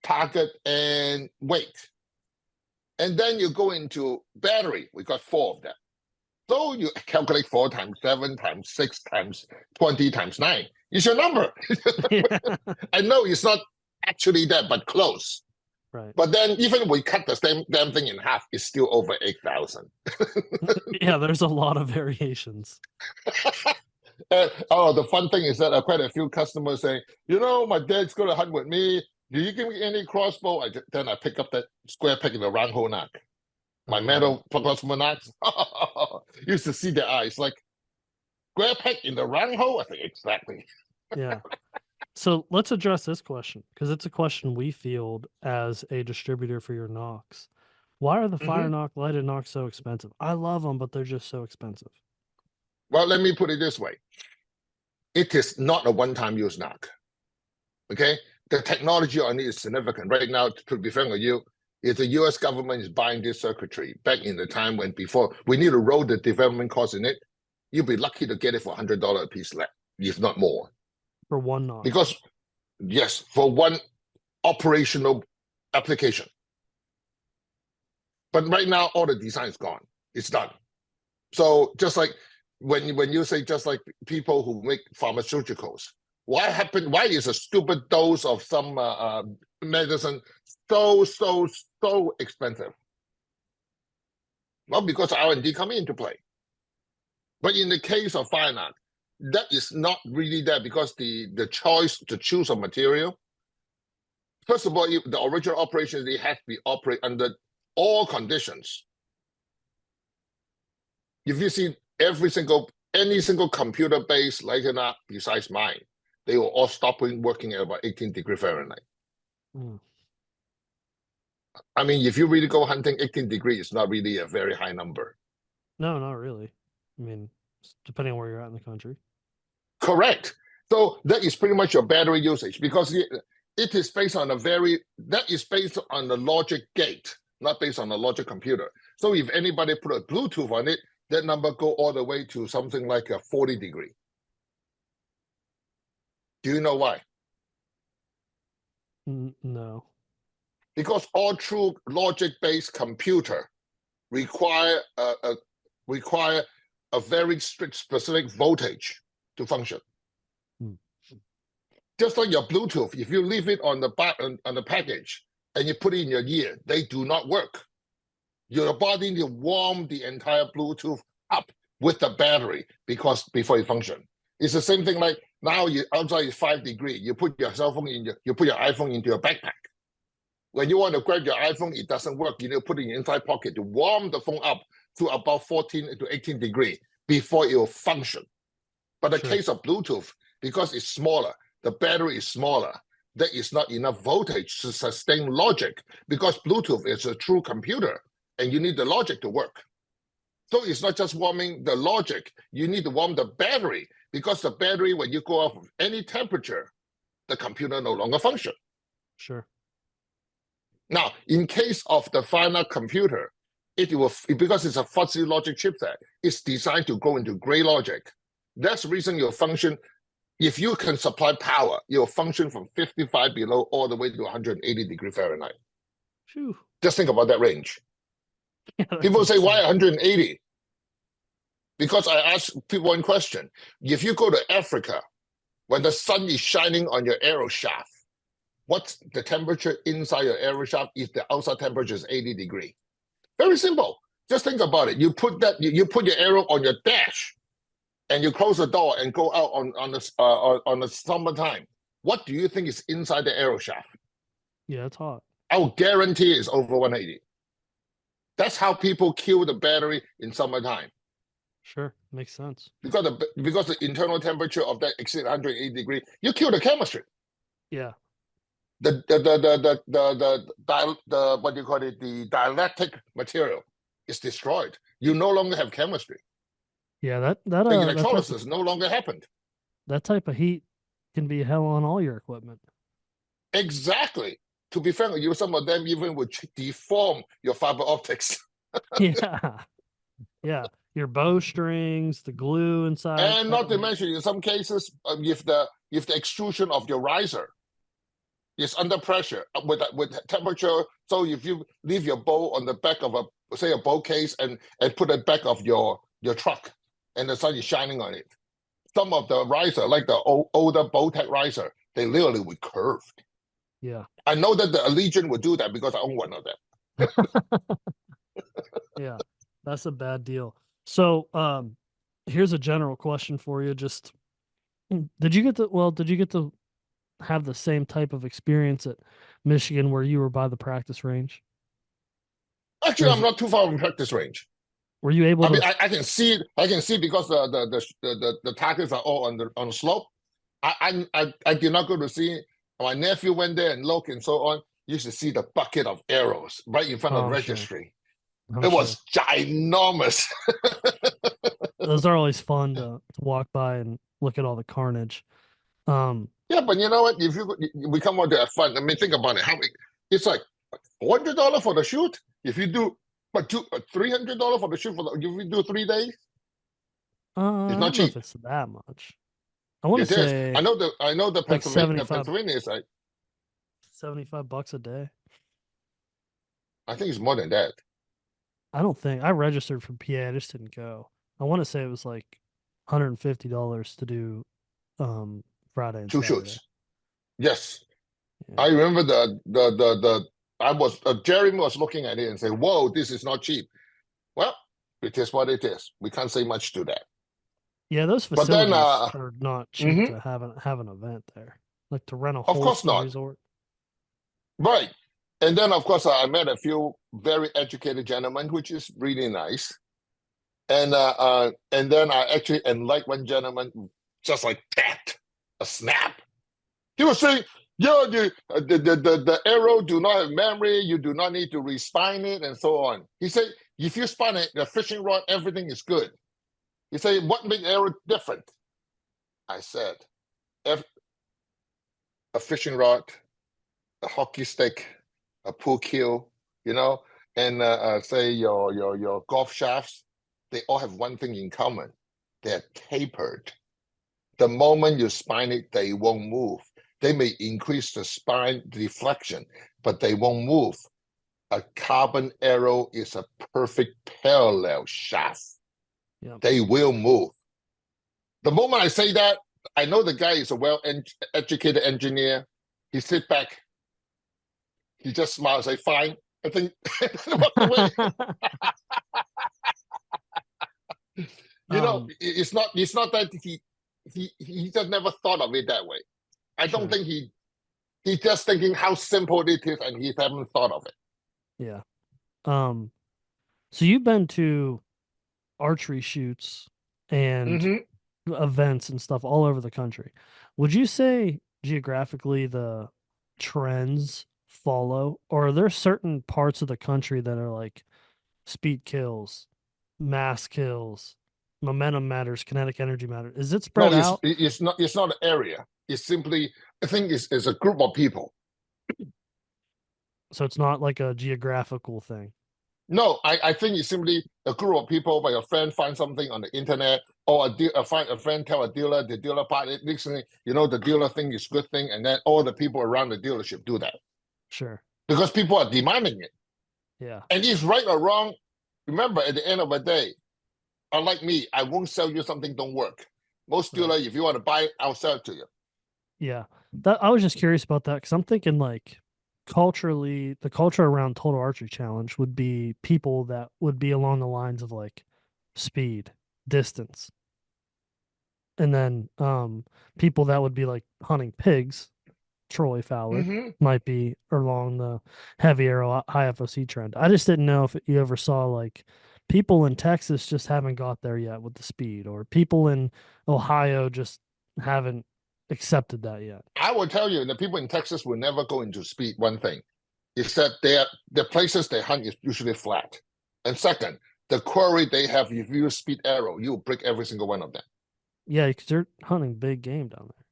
target, and weight. And then you go into battery. We got 4 of them. So you calculate 4 times 7 times 6 times 20 times 9. It's your number. I know it's not actually that, but close. Right. But then even we cut the same damn thing in half, it's still over 8,000. Yeah, there's a lot of variations. The fun thing is that quite a few customers say, my dad's going to hunt with me. Do you give me any crossbow? Then I pick up that square peg in the round hole knock. My metal crossbow knocks. Used to see their eyes like, square peg in the round hole? I think, exactly. Yeah. So let's address this question, because it's a question we field as a distributor for your nocks. Why are the Firenock lighted nocks so expensive? I love them, but they're just so expensive. Well, let me put it this way. It is not a one-time use knock. Okay? The technology on it is significant. Right now, to be frank with you, if the US government is buying this circuitry back in the time when before we need to roll the development cost in it, you'll be lucky to get it for $100 a piece less, if not more. For one knock. Because, yes, for one operational application. But right now, all the design is gone. It's done. So just like when you say just like people who make pharmaceuticals, why is a stupid dose of some medicine so expensive? Well, because R&D come into play. But in the case of Firenock, that is not really that, because the choice to choose a material, first of all, the original operation, they have to be operate under all conditions. If you see any single computer-based lighting up besides mine, they will all stop working at about 18 degrees Fahrenheit. I mean, if you really go hunting, 18 degrees is not really a very high number. No, not really. I mean, depending on where you're at in the country. Correct. So that is pretty much your battery usage, because it is based on the logic gate, not based on the logic computer. So if anybody put a Bluetooth on it, that number go all the way to something like a 40 degree. Do you know why? No. Because all true logic-based computer require require a very strict specific voltage to function. Hmm. Just like your Bluetooth, if you leave it on the back on the package and you put it in your ear, they do not work. Your body need to warm the entire Bluetooth up with the battery before it function. It's the same thing like now you outside is 5 degrees. You put your cell phone you put your iPhone into your backpack. When you want to grab your iPhone, it doesn't work. You need to put it in your inside pocket to warm the phone up to about 14 to 18 degrees before it will function. But the case of Bluetooth, because it's smaller, the battery is smaller, there is not enough voltage to sustain logic because Bluetooth is a true computer and you need the logic to work. So it's not just warming the logic, you need to warm the battery because the battery, when you go off of any temperature, the computer no longer function. Sure. Now, in case of the Firenock computer, it will, because it's a fuzzy logic chipset, it's designed to go into gray logic. That's the reason your function, if you can supply power, you'll function from 55 below all the way to 180 degrees Fahrenheit. Phew. Just think about that range. Yeah, People say, insane. why 180? Because I ask people one question. If you go to Africa, when the sun is shining on your arrow shaft, what's the temperature inside your arrow shaft if the outside temperature is 80 degrees? Very simple. Just think about it. You put your arrow on your dash and you close the door and go out on the summertime. What do you think is inside the arrow shaft? Yeah, it's hot. I will guarantee it's over 180. That's how people kill the battery in summertime. Sure, makes sense. Because the internal temperature of that exceeds 180 degrees, you kill the chemistry. Yeah. The what do you call it? The dielectric material is destroyed. You no longer have chemistry. Yeah, that The electrolysis no longer happened. That type of heat can be hell on all your equipment. Exactly. To be frank with you, some of them even would deform your fiber optics. Yeah. Yeah. Your bowstrings, the glue inside. And not to mention, in some cases, if the extrusion of your riser is under pressure with temperature, so if you leave your bow on the back of a bow case and put it back of your truck, and the sun is shining on it, some of the riser, like the older Bowtech riser, they literally would curve. Yeah. I know that the Allegiant would do that because I own one of them. Yeah, that's a bad deal. So, here's a general question for you. Just did you get to have the same type of experience at Michigan where you were by the practice range? Actually, I'm not too far from practice range. Were you able to? I can see because the targets are all on the slope. I did not go to see. My nephew went there and looked and so on. You should see the bucket of arrows right in front of the registry. It was ginormous. Those are always fun to walk by and look at all the carnage. Yeah, but you know what? If we come out to have fun, I mean, think about it. It's like $400 for the shoot. If you do, but $300 for the shoot if you do 3 days. It's not cheap. If it's that much. I want to say I know the like Pennsylvania is like $75 a day. I think it's more than that. I don't think I registered for PA. I just didn't go. I want to say it was like $150 to do Friday and 2 Saturday. shoots. Yes. Yeah. I remember Jeremy was looking at it and saying, whoa, this is not cheap. Well, it is what it is. We can't say much to that. Yeah, those facilities are not cheap to have an event there. Like to rent a whole ski resort. Right. And then of course I met a few very educated gentlemen, which is really nice. And then I actually like one gentleman just like that, a snap. He was saying, yeah, the arrow do not have memory, you do not need to respine it, and so on. He said, if you spine it, the fishing rod, everything is good. He said, what makes arrow different? I said, a fishing rod, a hockey stick, a pool cue, and say your golf shafts, they all have one thing in common. They're tapered. The moment you spine it, they won't move. They may increase the spine deflection, but they won't move. A carbon arrow is a perfect parallel shaft. Yep. They will move. The moment I say that, I know the guy is a well-educated engineer. He sit back. He just smiles, say, fine. I think walk away. It's not that he just never thought of it that way. I don't think he's just thinking how simple it is and he haven't thought of it. Yeah. So you've been to archery shoots and events and stuff all over the country. Would you say geographically the trends follow, or are there certain parts of the country that are like speed kills, mass kills, momentum matters, kinetic energy matters? Is it spread out? It's not an area. It's simply, I think it's a group of people. So it's not like a geographical thing. No, I think it's simply a group of people. Where your friend finds something on the internet, or a friend tell a dealer, the dealer part it. The dealer thing is good thing, and then all the people around the dealership do that. Sure. Because people are demanding it. Yeah. And it's right or wrong. Remember, at the end of the day, unlike me, I won't sell you something don't work. Most dealer, if you want to buy it, I'll sell it to you. Yeah. I was just curious about that because I'm thinking like culturally, the culture around Total Archery Challenge would be people that would be along the lines of like speed, distance. And then people that would be like hunting pigs, Troy Fowler might be along the heavy arrow high FOC trend. I just didn't know if you ever saw like people in Texas just haven't got there yet with the speed, or people in Ohio just haven't accepted that yet. I will tell you, the people in Texas will never go into speed. One thing is that the places they hunt is usually flat. And second, the quarry they have, if you use speed arrow, you'll break every single one of them. Yeah, because they're hunting big game down there.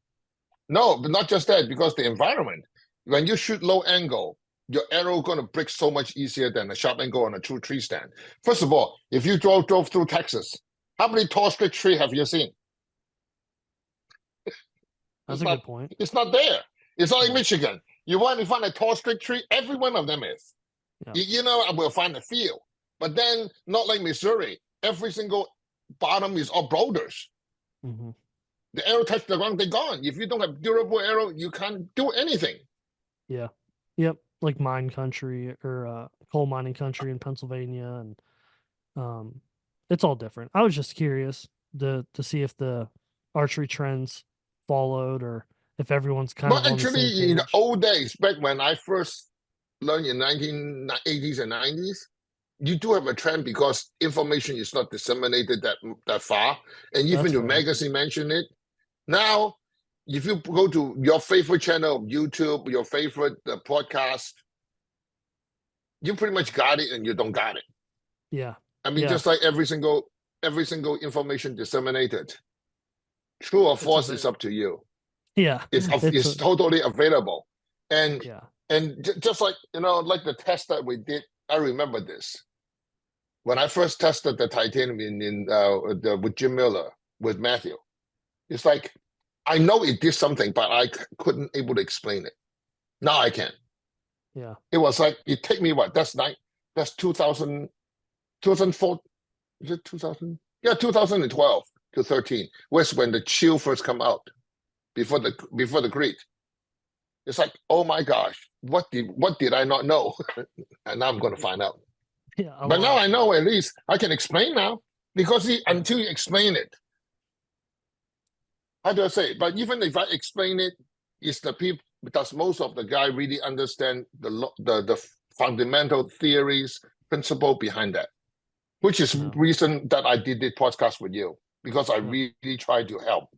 No, but not just that, because the environment. When you shoot low angle, your arrow going to break so much easier than a sharp angle on a true tree stand. First of all, if you drove through Texas, how many tall straight tree have you seen? That's a good point. It's not there. It's not like Michigan. You want to find a tall straight tree, every one of them is. Yeah. I will find a field. But then, not like Missouri, every single bottom is all boulders. The arrow touch the ground, they're gone. If you don't have durable arrow, you can't do anything. Yeah. Yep. Like mine country or coal mining country in Pennsylvania, and it's all different. I was just curious to see if the archery trends followed or if everyone's kind of on the same page. In the old days, back when I first learned in 1980s and 90s, you do have a trend because information is not disseminated that far, and even your magazine mentioned it. Now, if you go to your favorite channel, YouTube, your favorite podcast, you pretty much got it, and you don't got it. Yeah, I mean, just like every single information disseminated, true or false is up to you. Yeah, it's totally available, and just like like the test that we did, I remember this. When I first tested the titanium with Jim Miller, with Matthew, it's like, I know it did something, but I couldn't able to explain it. Now I can. Yeah. It was like, it take me what? That's 2000, 2004, is it 2000? Yeah, 2012 to 13. Was when the chill first come out, before the grid. It's like, oh my gosh, what did I not know? And now I'm going to find out. Yeah, but now I know, at least I can explain now, because until you explain it, how do I say it? But even if I explain it, it's the people, does most of the guy really understand the fundamental theories, principle behind that, which is reason that I did this podcast with you, because I really try to help.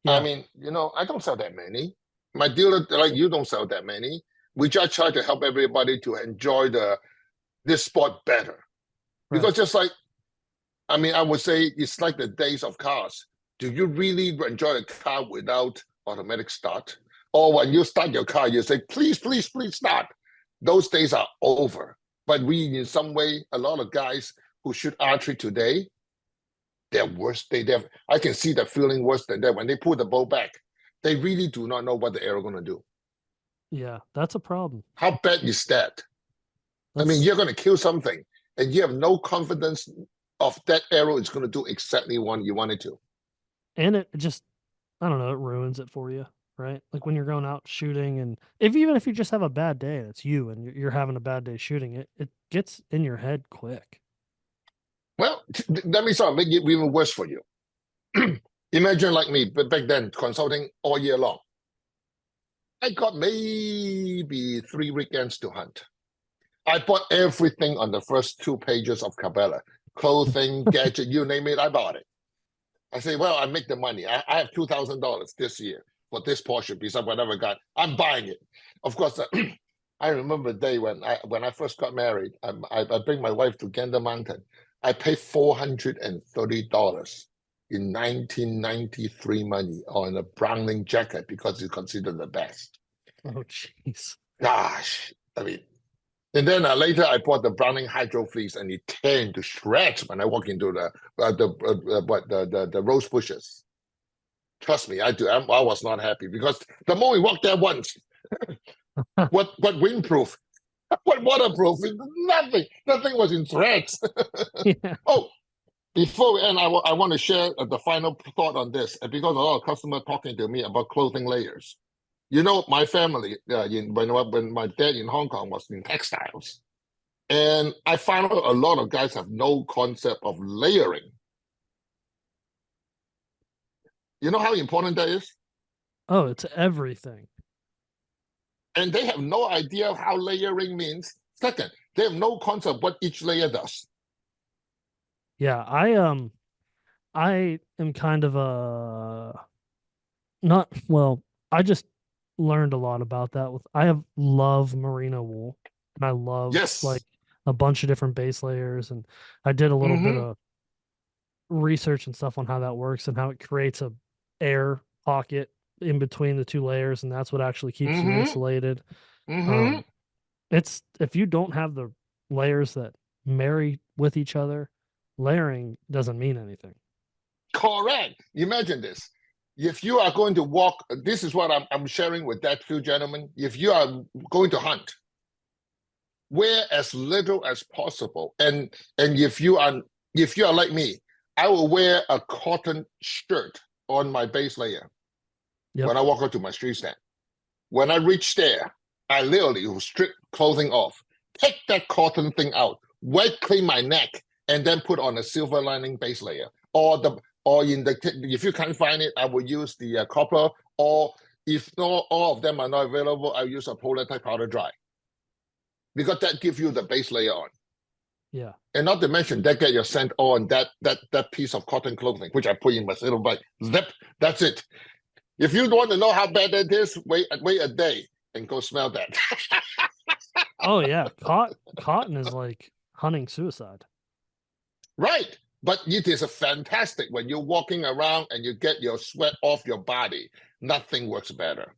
I mean, I don't sell that many. My dealer, like you, don't sell that many. We just try to help everybody to enjoy this sport better. Because just like, I mean, I would say it's like the days of cars. Do you really enjoy a car without automatic start? Or when you start your car, you say, please, please, please start. Those days are over. But in some way, a lot of guys who shoot archery today, they're worse. I can see the feeling worse than that. When they pull the bow back, They really do not know what the arrow going to do. Yeah, that's a problem. How bad is that? I mean, That's you're going to kill something and you have no confidence of that arrow is going to do exactly what you want it to. and it just I don't know, it ruins it for you, right? Like when you're going out shooting, and even if you just have a bad day, it's you and you're having a bad day shooting, it gets in your head quick. Well, let me sort of make it even worse for you. Imagine like me, but back then consulting all year long. I got maybe 3 weekends to hunt. I bought everything on the first 2 pages of Cabela. Clothing, gadget, you name it, I bought it. I say, well, I make the money. I have $2,000 this year for this portion piece of whatever I got. I'm buying it. Of course, I remember the day when I first got married. I bring my wife to Gander Mountain. I paid $430 in 1993 money on a Browning jacket because it's considered the best. Oh, jeez. Gosh, I mean, and then later I bought the Browning Hydro Fleece, and it turned to shreds when I walk into the rose bushes. Trust me, I was not happy because the moment we walked there once, what windproof, what waterproof, nothing was in threads. Yeah. Oh, before we end, I want to share the final thought on this, because a lot of customers talking to me about clothing layers. You know, my family, when my dad in Hong Kong was in textiles, and I found out a lot of guys have no concept of layering. You know how important that is? Oh, it's everything. And they have no idea how layering means. Second, they have no concept what each layer does. Yeah, I am kind of a not well, I just learned a lot about that with I have love merino wool, and I love like Yes. a bunch of different base layers, and I did a little bit Mm-hmm. of research and stuff on how that works and how it creates a air pocket in between the two layers, and that's what actually keeps you Mm-hmm. insulated. Mm-hmm. Um, it's if you don't have the layers that marry with each other, layering doesn't mean anything. Correct. Imagine this. If you are going to walk, this is what I'm sharing with that two gentlemen. If you are going to hunt, wear as little as possible. And if you are like me, I will wear a cotton shirt on my base layer Yep. when I walk up to my street stand. When I reach there, I literally will strip clothing off, take that cotton thing out, wipe clean my neck, and then put on a silver lining base layer. If you can't find it, I will use the copper. Or if not, all of them are not available, I'll use a polar type powder dry, because that gives you the base layer on. Yeah. And not to mention that get your scent on that piece of cotton clothing, which I put in my little bag. Zip, that's it. If you want to know how bad that is, wait a day and go smell that. Oh yeah. Cotton is like hunting suicide. Right. But it is a fantastic when you're walking around and you get your sweat off your body. Nothing works better.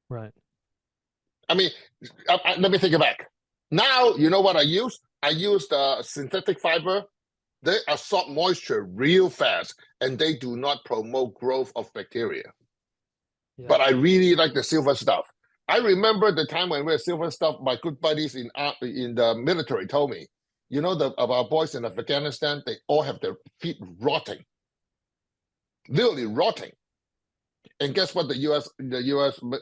Right. I mean, let me take it back. Now, you know what I use? I use the synthetic fiber. They absorb moisture real fast, and they do not promote growth of bacteria. Yeah. But I really like the silver stuff. I remember the time when we had silver stuff, my good buddies in the military told me, you know, our boys in Afghanistan, they all have their feet rotting, literally rotting. And guess what the US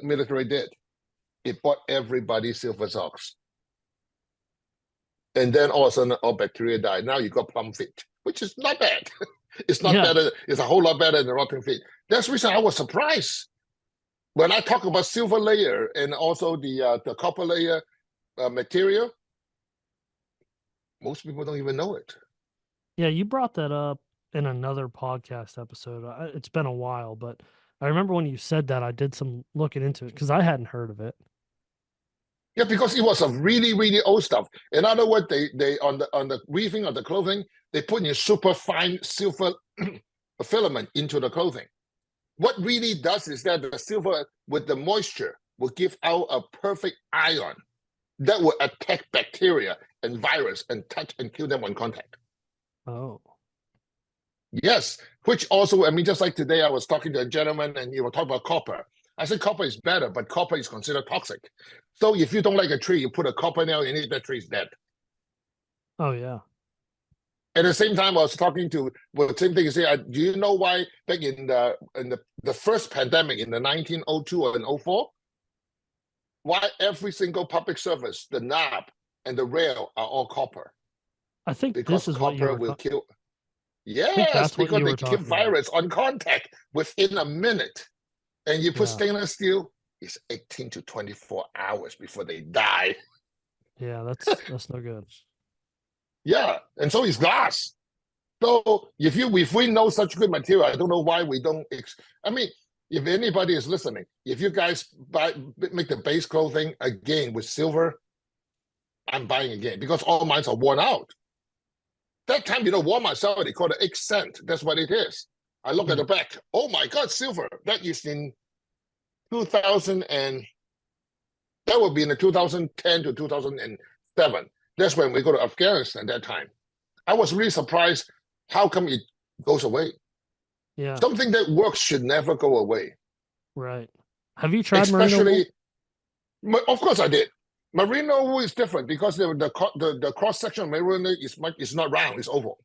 military did? It bought everybody silver socks. And then all of a sudden, all bacteria died. Now you got plum feet, which is not bad. It's not Yeah. better. It's a whole lot better than rotting feet. That's the reason I was surprised when I talk about silver layer and also the copper layer material. Most people don't even know it. Yeah, you brought that up in another podcast episode. It's been a while, but I remember when you said that, I did some looking into it because I hadn't heard of it. Yeah, because it was a really, really old stuff. In other words, they on the weaving of the clothing, they put in super fine silver filament into the clothing. What really does is that the silver with the moisture will give out a perfect ion that will attack bacteria and virus and touch and kill them on contact. Oh. Yes, which also, I mean, just like today, I was talking to a gentleman and he was talking about copper. I said copper is better, but copper is considered toxic. So if you don't like a tree, you put a copper nail in it, that tree is dead. Oh yeah. At the same time, I was talking to well, same thing. Say, do you know why back in the first pandemic in the 1902 and 04, why every single public service, the knob and the rail are all copper? I think Because this is what you copper were will talking. kill. I think Yes, that's what because you they were kill talking about. virus on contact within a minute. And you put Yeah. stainless steel, it's 18 to 24 hours before they die. Yeah, that's no good. Yeah, and so is glass. So if we know such good material, I don't know why we don't. I mean, if anybody is listening, if you guys make the base clothing again with silver, I'm buying again because all mines are worn out. That time, Walmart sell it, they call it 8 cent. That's what it is. I look at the back. Oh my God, silver. That is in 2000 and that would be in the 2010 to 2007. That's when we go to Afghanistan that time. I was really surprised how come it goes away. Yeah. Something that works should never go away. Right. Have you tried merino wool? Especially, of course I did. Merino wool is different because the cross section of merino is not round, it's oval,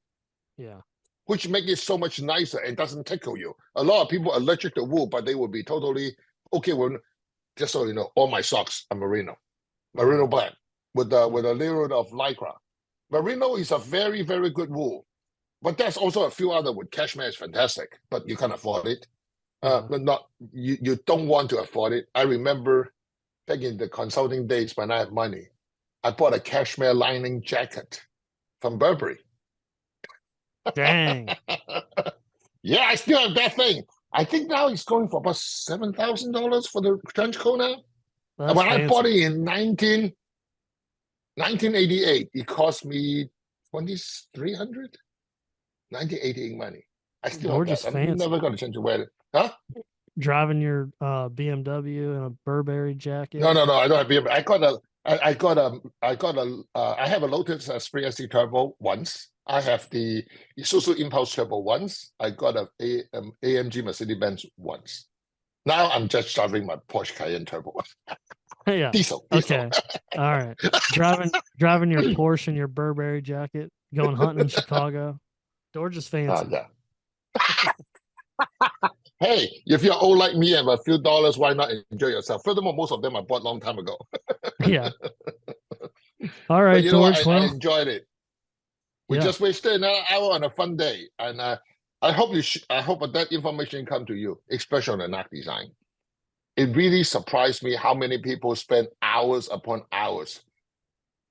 Yeah. which makes it so much nicer and doesn't tickle you. A lot of people are allergic to wool, but they will be totally okay. Well, just so you know, all my socks are merino black with a layer of lycra. Merino is a very, very good wool. But there's also a few other wood. Cashmere is fantastic, but you can't afford it. But not you don't want to afford it. I remember back in the consulting days when I had money, I bought a cashmere lining jacket from Burberry. Dang. Yeah, I still have that thing. I think now it's going for about $7,000 for the trench coat now. That's When I bought fancy. it in 1988, it cost me 2,300. 1988 money. I still have Dorge is that. I'm fancy. never going to change the weather. Huh? Driving your BMW in a Burberry jacket. No. I don't have BMW. I have a Lotus Spring SC Turbo once. I have the Isuzu Impulse Turbo once. I got AMG Mercedes-Benz once. Now I'm just driving my Porsche Cayenne Turbo. Yeah. Diesel. Okay. All right. Driving your Porsche in your Burberry jacket, going hunting in Chicago. Dorge is fancy. Yeah. Hey, if you're old like me and a few dollars, why not enjoy yourself? Furthermore, most of them I bought a long time ago. Yeah. All But right, you know what? Dorge. I Well, enjoyed it. We yeah. just wasted another hour on a fun day, and I hope I hope that information come to you, especially on the knock design. It really surprised me how many people spend hours upon hours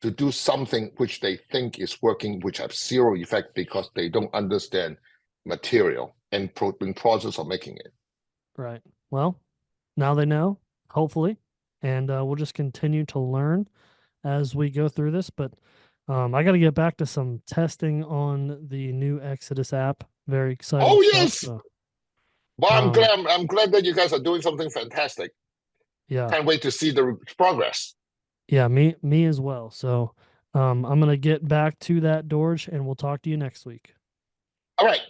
to do something which they think is working, which have zero effect because they don't understand material and in process of making it. Right. Well, now they know, hopefully, and we'll just continue to learn as we go through this. But I got to get back to some testing on the new Exodus app. Very exciting Oh stuff. yes. So, Well, um, I'm glad that you guys are doing something fantastic. yeah, Can't wait to see the progress. yeah, me as well. So, I'm gonna get back to that, Dorge, and we'll talk to you next week. All right.